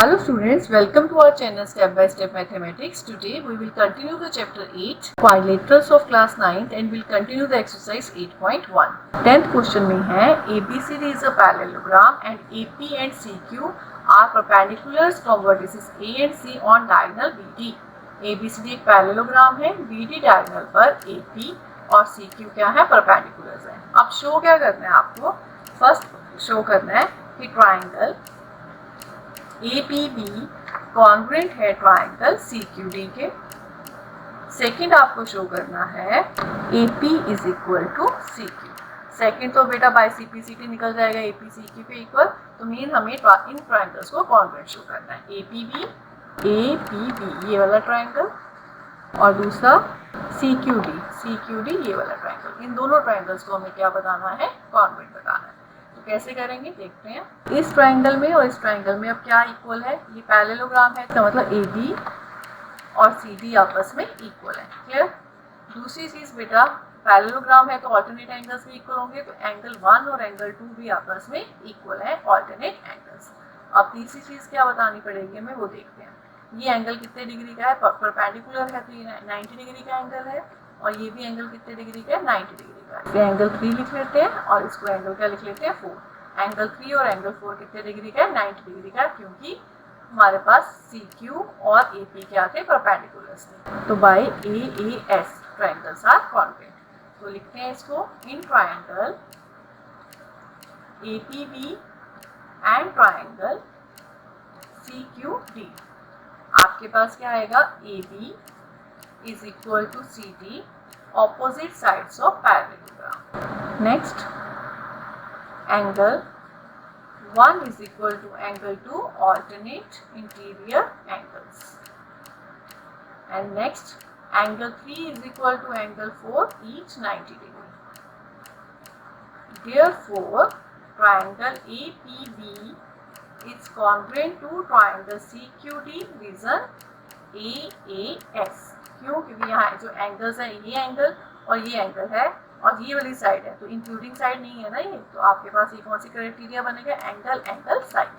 Hello students, welcome to our channel Step by Step Mathematics. Today we will continue the chapter 8 quadrilaterals of class 9 and will continue the exercise 8.1. 10th question में है ABCD is a parallelogram and AP and CQ are perpendiculars from vertices A and C on diagonal BD. ABCD एक parallelogram है, BD diagonal पर AP और CQ क्या है, perpendiculars है. अब शो क्या करना है आपको? फर्स्ट शो करना है कि ट्राइंगल APB कॉन्ग्रुएंट है ट्राइंगल CQD के. सेकंड आपको शो करना है AP is equal to CQ. Second तो बेटा बाय CP/CT निकल जाएगा, AP CQ के इक्वल. तो मीन हमें इन ट्राइंगल्स को कॉन्ग्रुएंट शो करना है. APB ये वाला ट्राइंगल और दूसरा CQD ये वाला ट्राइंगल. इन दोनों ट्राइंगल्स को हमें क्या बताना है, कॉन्ग्रुएंट बताना है. कैसे करेंगे देखते हैं. इस ट्राइंगल में और इस ट्राइंगल में अब क्या इक्वल है, ये पैरेललोग्राम है, तो मतलब AB और CD आपस में इक्वल है. क्लियर. दूसरी चीज बेटा पैरेललोग्राम है तो ऑल्टरनेट एंगल्स भी इक्वल होंगे, तो एंगल 1 और एंगल 2 भी आपस में इक्वल है, ऑल्टरनेट एंगल्स. अब तीसरी चीज क्या बतानी पड़ेगी हमें, वो देखते हैं. ये एंगल कितने डिग्री का है, परपेंडिकुलर है तो ये 90 डिग्री का एंगल है, और ये भी एंगल कितने डिग्री का है, 90 डिग्री का है. एंगल 3 लिख लेते हैं और इसको एंगल क्या लिख लेते हैं, 4. एंगल 3 और एंगल 4 कितने डिग्री का है, 90 डिग्री का, क्योंकि हमारे पास CQ और AP क्या थे, परपेंडिकुलर्स थे. तो by AAS triangles are congruent. तो लिखते हैं इसको. In triangle APB and triangle CQD आपके पास क्या आएगा, AB is equal to CD, opposite sides of parallelogram. Next, angle 1 is equal to angle 2, alternate interior angles. And next, angle 3 is equal to angle 4, each 90 degree. Therefore, triangle APB is congruent to triangle CQD region AAS. क्यों? क्योंकि यहाँ जो angles है, ये angle और ये angle है और ये वाली साइड है, तो इंक्लूडिंग साइड नहीं है ना ये, तो आपके पास ये कौन सी क्राइटेरिया बनेगा, angle side.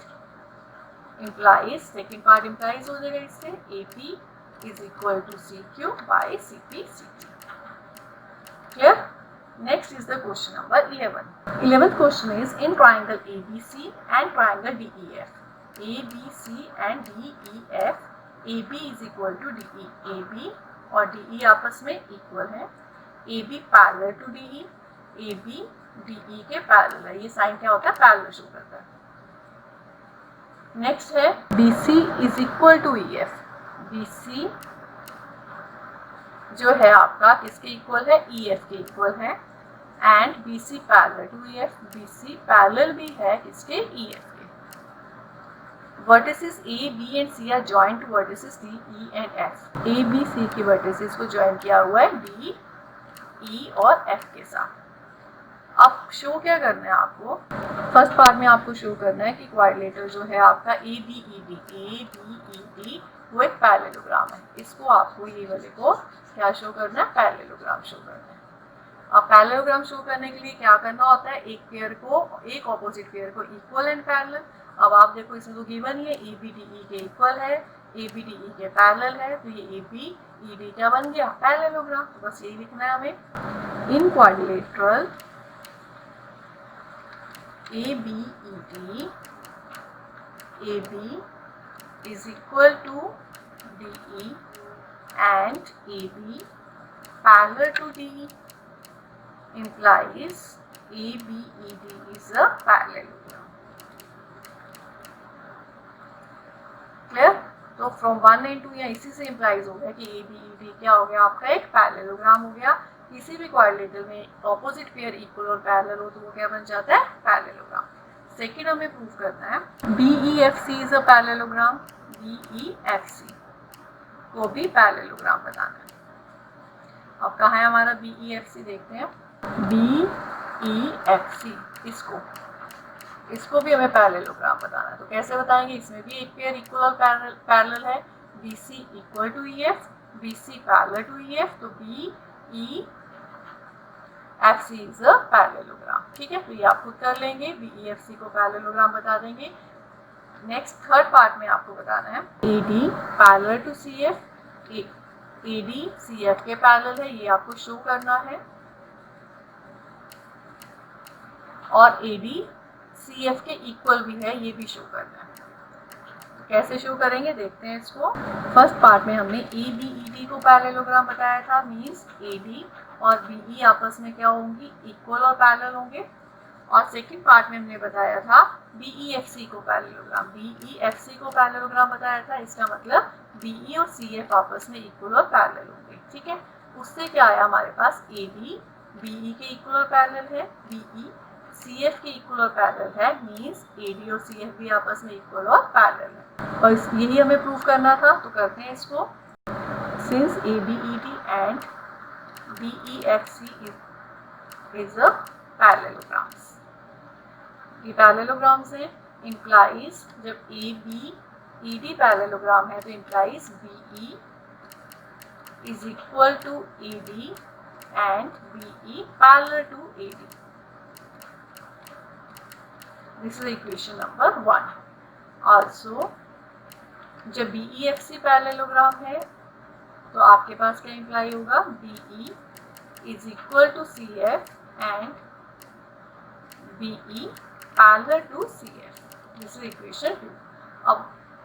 Implies second part implies हो जाएगा इससे, AP is equal to CQ by CP/CT. Clear. Next is the question number 11. 11th question is in triangle ABC and triangle DEF. ABC and DEF, AB is equal to DE. AB और DE आपस में equal है. AB parallel to DE, AB DE के parallel है. ये sign क्या होता है, पैरेलल शो करता है. नेक्स्ट है BC is equal to EF. BC जो है आपका किसके इक्वल है, EF के इक्वल है. And BC parallel to EF, BC parallel भी है किसके, EF के. Vertices A, B and C are joined to vertices D, E and F. A, B, C की वर्टिसेस को ज्वाइन किया हुआ है D, E और F के साथ. अब शो क्या करना है आपको, फर्स्ट पार्ट में आपको शो करना है कि क्वाड्रिलेटरल जो है आपका ABED वो एक पैरेललोग्राम है. इसको आपको ये वाले को क्या शो करना है, पैरेललोग्राम शो करना है. अब पैरेललोग्राम शो करने के लिए क्या करना होता है, एक पेयर को, एक ऑपोजिट पेयर को इक्वल एंड पैरेलल. अब आप देखो इसमें तो गिवन ही है, ABDE के इक्वल है, ABDE के पैरेलल है, तो ये ABED क्या बन गया, पैरेललोग्राम. तो बस यही लिखना है हमें. इन quadrilateral ABED, AB is equal to DE and AB parallel to DE implies ABED is a parallelogram. Clear? तो फ्रॉम 1 and 2 या इसी से इम्प्लाइज हो गया कि ABED क्या हो गया, आपका एक पैरेललोग्राम हो गया. किसी भी क्वाड्रिलेटरल में ऑपोजिट पेयर इक्वल और पैरेलल हो तो वो क्या बन जाता है, पैरेललोग्राम. सेकेंड हमें प्रूव करना है BEFC is a parallelogram. BEFC को भी पैरेललोग्राम बताना है. अब कहाँ है हमारा BEFC, देखते हैं. BEFC इसको भी हमें पैरेललोग्राम बताना है. तो कैसे बताएंगे, इसमें भी एक पेयर इक्वल और पैरेलल है. BC equal to EF, BC parallel to EF, तो BEFC इज अ पैरेललोग्राम. ठीक है, तो ये आप खुद कर लेंगे. BEFC को पैरेललोग्राम बता देंगे. नेक्स्ट थर्ड पार्ट में आपको बताना है AD parallel to CF, AD CF के पैरेलल है, ये आपको शो करना है, और AD CF के इक्वल भी है, ये भी शो करना है। तो कैसे शो करेंगे देखते हैं इसको। फर्स्ट पार्ट में हमने ABED को पैरेललोग्राम बताया था, मीन्स AD और BE आपस में क्या होंगी, इक्वल और पैरेलल होंगे। और सेकंड पार्ट में हमने बताया था BEFC को पैरेललोग्राम, BEFC को पैरेललोग्राम बताया था, इसका मतलब BE और CF आपस में इक्वल और पैरेलल होंगे। ठीक है, उससे क्या आया हमारे पास, AD BE के इक्वल और पैरेलल है, BE CF के इक्वल और पैरेलल है, मीन्स AD और CF भी आपस में इक्वल और पैरेलल है। और यही हमें प्रूव करना था, तो करते हैं इसको। Since ABED and BEFC is a parallelograms, ये पैरेललोग्राम्स हैं, इम्प्लाइज जब ABED पैरेललोग्राम है तो implies BE is equal to AD and BE parallel to AD। This is equation number 1। Also जब BEFC पैरेललोग्राम है तो आपके पास क्या इम्प्लाई होगा, BE is equal to CF and BE parallel to CF। This is equation 2। अब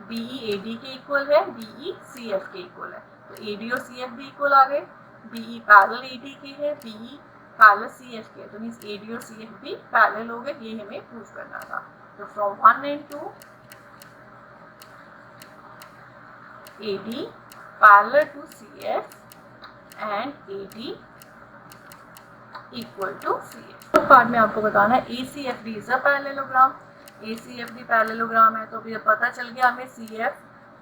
BE AD के equal है, BE CF के इक्वल है, तो AD और CF भी इक्वल आ गए। BE पैरेलल AD के है, BE पैरेलल CF के, तो मीन्स AD और CF भी पैरेलल हो गए, ये हमें प्रूव करना था। तो from 1 and 2 AD parallel to CF and AD equal to CF। तो पार्ट में आपको बताना है ACFD is a parallelogram, ACFD parallelogram है, तो अभी पता चल गया हमें CF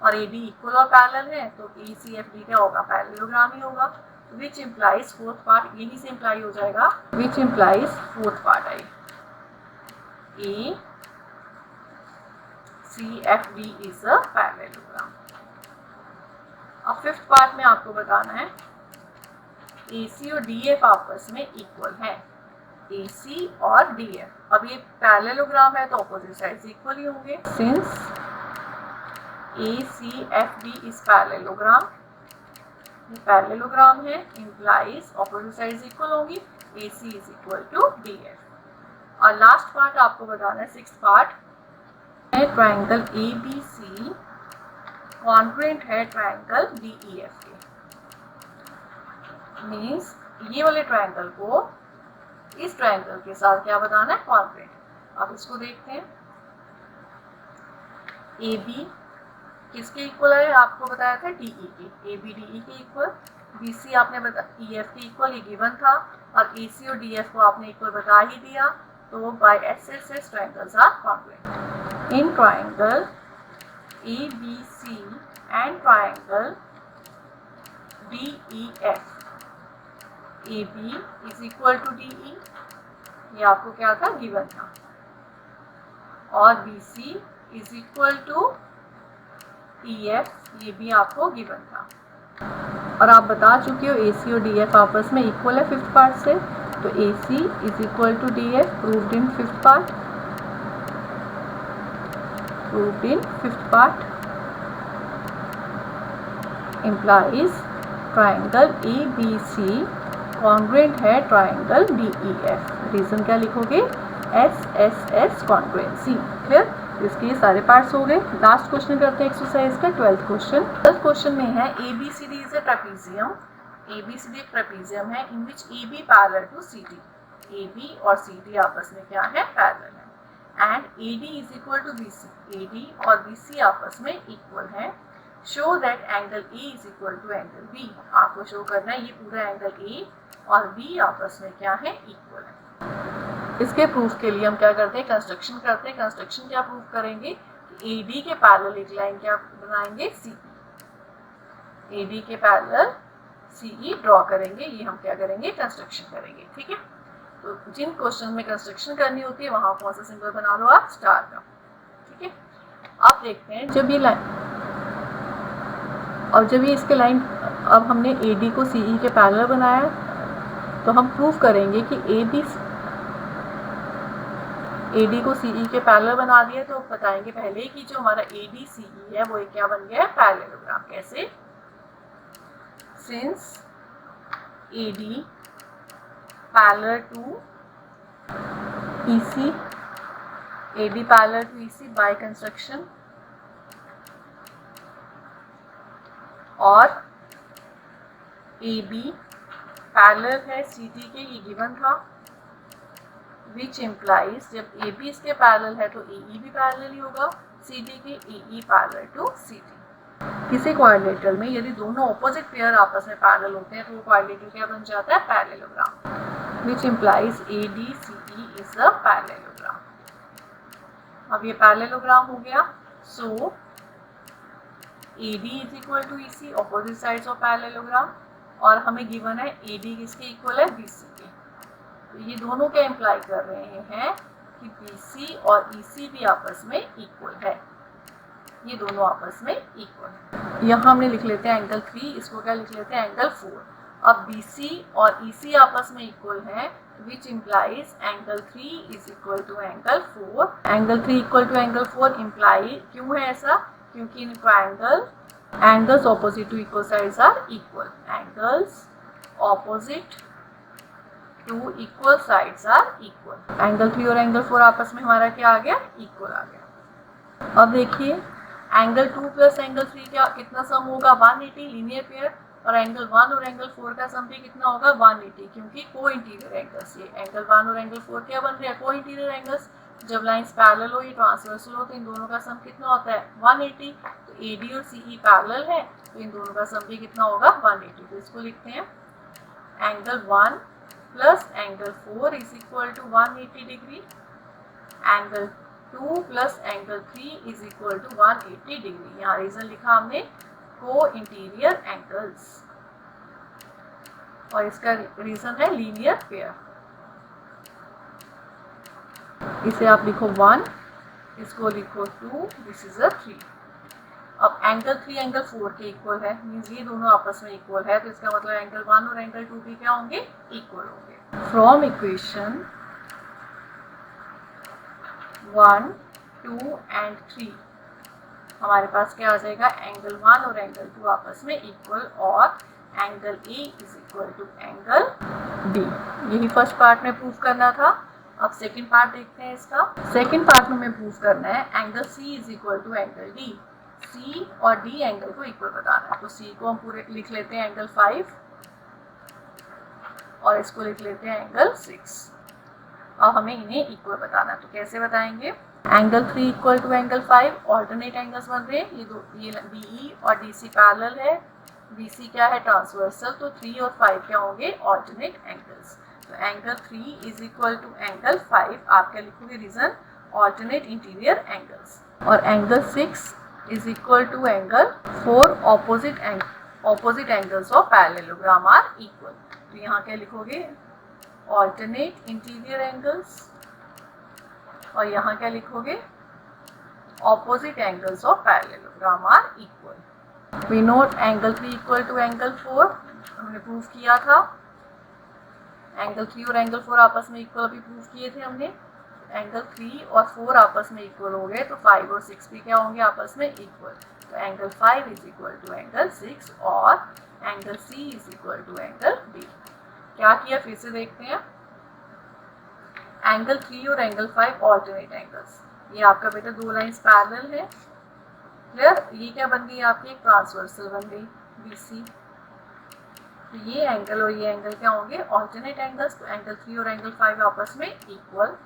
और AD इक्वल और पैरेलल है, तो ACFD क्या होगा, पैरेललोग्राम ही होगा। विच इम्प्लाइज फोर्थ पार्ट, यही से इम्प्लाई हो जाएगा, विच इम्प्लाइज फोर्थ पार्ट है ACFD इज अ पैरेललोग्राम। अब फिफ्थ पार्ट में आपको बताना है AC और DF आपस में इक्वल है, AC और DF। अब ये पैरेललोग्राम है तो ऑपोजिट साइड्स इक्वल ही होंगे। सिंस ACFD इज पैरेललोग्राम, ये पैरेललोग्राम है, इम्प्लाइज ऑपोजिट साइड्स इक्वल होंगी, AC is equal to DF। और लास्ट पार्ट आपको बताना है, सिक्स्थ पार्ट है ट्राइंगल ABC कॉन्ग्रुएंट है ट्राइंगल DEF के, मीन्स ये वाले ट्राइंगल को इस ट्राइंगल के साथ क्या बताना है, कॉन्ग्रुएंट। अब इसको देखते हैं। AB किसके इक्वल है, आपको बताया था DE के, AB DE के इक्वल, BC आपने EF के इक्वल, ये गिवन था, और AC और DF को आपने इक्वल बता ही दिया, तो by SSS triangles are congruent. In triangle ABC and triangle DEF AB is equal to DE, ये आपको क्या था, गिवन था, और BC is equal to EF, ये भी आपको गिवन था। और आप बता चुके हो AC और DF आपस में इक्वल है फिफ्थ पार्ट से, तो AC is equal to DF proved in fifth part, proved in fifth part implies triangle ABC congruent है ट्राइंगल DEF। रीजन क्या लिखोगे, SSS कॉन्ग्रुएंसी। क्लियर, इसके सारे पार्ट्स हो गए। लास्ट क्वेश्चन करते हैं एक्सरसाइज का, 12th क्वेश्चन। 12th क्वेश्चन में है ABCD is a trapezium, ABCD एक ट्रेपेजियम है in which AB parallel to CD, AB और CD आपस में क्या है, पैरेलल है, and AD is equal to BC, AD और BC आपस में इक्वल है। Show that angle A is equal to angle B, आपको शो करना है ये पूरा एंगल A और B आपस में क्या है, इक्वल है। इसके प्रूफ के लिए हम क्या करते हैं, कंस्ट्रक्शन करते हैं। कंस्ट्रक्शन क्या प्रूफ करेंगे, AD के पैरेलल एक लाइन क्या बनाएंगे, CE, AD के पैरेलल CE ड्रॉ करेंगे, ये हम क्या करेंगे, कंस्ट्रक्शन करेंगे। ठीक है, तो जिन क्वेश्चन में कंस्ट्रक्शन करनी होती है वहां कौन सा सिंबल बना लो आप, स्टार का। ठीक है, आप देखते हैं जब ये लाइन, और जब ये इसके लाइन, अब हमने AD को CE के पैरेलल बनाया, तो हम प्रूव करेंगे कि AB AD को CE के पैरेलल बना दिया, तो बताएंगे पहले कि जो हमारा ADCE है वो क्या बन गया है, पैरेललोग्राम। कैसे? Since AD parallel to EC, AD parallel to EC by construction, और AB पैरेलल है CD के, ये गिवन था, विच इम्प्लाइज जब AB इसके पैरेलल है तो AE भी पैरेलल ही होगा CD के, AE पैरेलल टू CD। किसी क्वाड्रिलेटरल में यदि दोनों ऑपोजिट पेयर आपस में पैरेलल होते हैं तो वो क्वाड्रिलेटरल क्या बन जाता है, parallelogram, which implies ADCE is a parallelogram. अब ये पैरेललोग्राम हो गया। So AD is equal to EC, opposite sides of parallelogram, और हमें गिवन है AD किसके इक्वल है, BC के। तो ये दोनों क्या इम्प्लाई कर रहे हैं कि BC और EC भी आपस में इक्वल है, ये दोनों आपस में इक्वल है। यहाँ हमने लिख लेते हैं एंगल 3, इसको क्या लिख लेते हैं, एंगल 4। अब BC और EC आपस में इक्वल है, which implies angle 3 is equal to angle 4। Angle 3 equal to angle 4 imply क्यों है ऐसा, क्योंकि इन angles opposite to equal sides are equal, angles opposite to equal sides are equal. Angle 3 और एंगल 4 आपस में हमारा क्या आ गया, इक्वल आ गया। अब देखिए एंगल 2 प्लस एंगल 3 क्या कितना सम होगा, 180, लीनियर पेयर, और एंगल 1 और एंगल 4 का सम भी कितना होगा, 180, क्योंकि को इंटीरियर एंगल्स, ये एंगल 1 और एंगल 4 क्या बन रहे हैं, को इंटीरियर एंगल्स। जब लाइंस पैरेलल हो, ये ट्रांसवर्सल हो, तो इन दोनों का सम कितना होता है, 180। तो AD और CE पैरेलल है, तो इन दोनों का सम भी कितना होगा, 180। तो इसको लिखते हैं angle 1 plus angle 4 is equal to 180 degree, angle 2 plus angle 3 is equal to 180 degree. यहाँ रीजन लिखा हमने को इंटीरियर एंगल्स, और इसका रीजन है लीनियर पेयर। इसे आप लिखो 1, इसको लिखो 2, दिस इज अ 3। अब एंगल 3 एंगल 4 के इक्वल है, मीन्स ये दोनों आपस में इक्वल है, तो इसका मतलब एंगल 1 और एंगल 2 भी क्या होंगे, इक्वल होंगे। फ्रॉम इक्वेशन 1, 2 एंड 3 हमारे पास क्या आ जाएगा, एंगल 1 और एंगल 2 आपस में इक्वल, और angle A is equal to angle B। यही फर्स्ट पार्ट में प्रूव करना था। अब सेकंड पार्ट देखते हैं इसका। सेकंड पार्ट में हमें प्रूव करना है angle C is equal to angle D। C और D एंगल को इक्वल बताना है, तो C को हम पूरे लिख लेते हैं एंगल 5, और इसको लिख लेते हैं एंगल 6। अब हमें इन्हें इक्वल बताना है, तो कैसे बताएंगे, angle 3 equal to angle 5, alternate angles बन रहे हैं, ये BE और DC पैरेलल है, BC क्या है, ट्रांसवर्सल, तो 3 और 5 क्या होंगे, ऑल्टरनेट एंगल्स। तो angle 3 is equal to angle 5, आप क्या लिखोगे, रीजन ऑल्टरनेट इंटीरियर एंगल्स, और angle 6 is equal to angle 4, opposite angles of parallelogram are equal. तो यहाँ क्या लिखोगे, ऑल्टरनेट इंटीरियर एंगल्स, और यहाँ क्या लिखोगे, opposite angles of parallelogram are equal. We note angle 3 equal to angle 4 हमने प्रूव किया था, एंगल 3 और एंगल 4 आपस में इक्वल अभी प्रूव किए थे हमने। एंगल 3 और 4 आपस में इक्वल हो गए, तो 5 और 6 भी क्या होंगे, आपस में इक्वल। तो angle 5 is equal to angle 6, और angle C is equal to angle B। क्या किया, फिर से देखते हैं। एंगल 3 और एंगल 5 ऑल्टरनेट एंगल्स, ये आपका बेटा दो लाइंस पैरेलल है, क्लियर। ये क्या बन गई आपकी, एक ट्रांसवर्सल बन गई BC। तो ये एंगल और ये एंगल क्या होंगे, ऑल्टरनेट एंगल्स। तो एंगल 3 और एंगल 5 आपस में equal.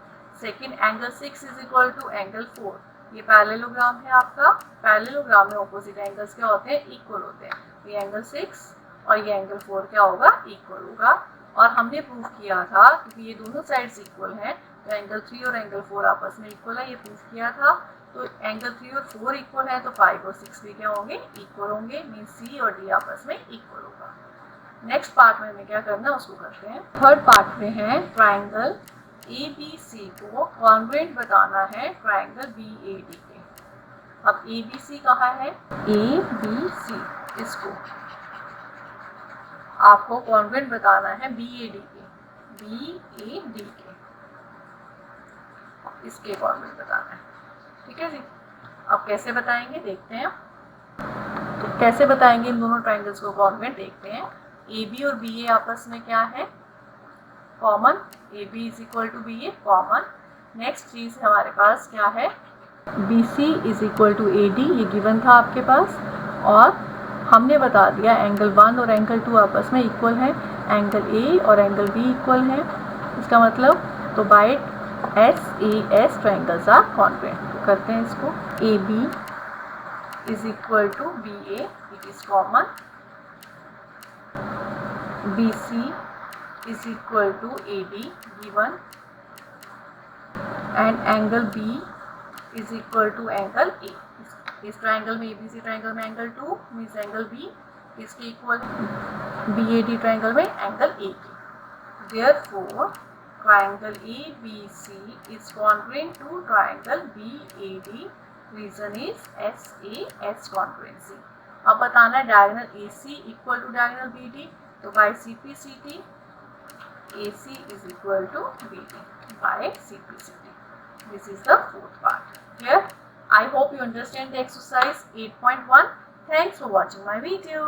Second angle 6 is equal to angle 4, ये पैरेललोग्राम है आपका। पैरेललोग्राम में ऑपोजिट एंगल्स क्या होते हैं, इक्वल होते हैं। ये एंगल 6 और ये एंगल 4 क्या होगा, इक्वल होगा। और हमने प्रूव किया था क्योंकि ये दोनों साइड्स इक्वल हैं, तो एंगल 3 और एंगल 4 आपस में इक्वल है, ये प्रूव किया था। तो एंगल 3 और 4 इक्वल है, तो 5 और 6 भी क्या होंगे, इक्वल होंगे, मीन C और D आपस में इक्वल होगा। नेक्स्ट पार्ट में हमें क्या करना है उसको करते हैं। थर्ड पार्ट में है ट्राइंगल ABC को कॉन्ग्रुएंट बताना है ट्राइंगल BAD के। अब ABC कहाँ है, ABC, इसको आपको कॉन्ग्रुएंट बताना है BAD के, BAD के। इसके कॉन्वेंट बताना है। ठीक है जी। अब कैसे बताएंगे देखते हैं। तो कैसे बताएंगे इन दोनों ट्राइंगल्स को कॉन्वेंट देखते हैं। ए बी और बी ए आपस में क्या है, common. A B is equal to B A common. Next चीज हमारे पास क्या है, B C is equal to A D, ये गिवन था आपके पास। और हमने बता दिया एंगल 1 और एंगल 2 आपस में इक्वल है, एंगल ए और एंगल बी इक्वल है। इसका मतलब तो by S A S triangles are congruent. तो करते हैं इसको, A B is equal to B A, it is common. B C is equal to AD given, and angle B is equal to angle A. इस triangle में ABC triangle में angle 2 means angle B इसके equal, BAD triangle में angle A की। Therefore, triangle ABC is congruent to triangle BAD. Reason is SAS congruency. अब बताना है diagonal AC equal to diagonal BD, तो by CPCT AC is equal to BD by CPCT. This is the fourth part. Here, I hope you understand the exercise 8.1. Thanks for watching my video.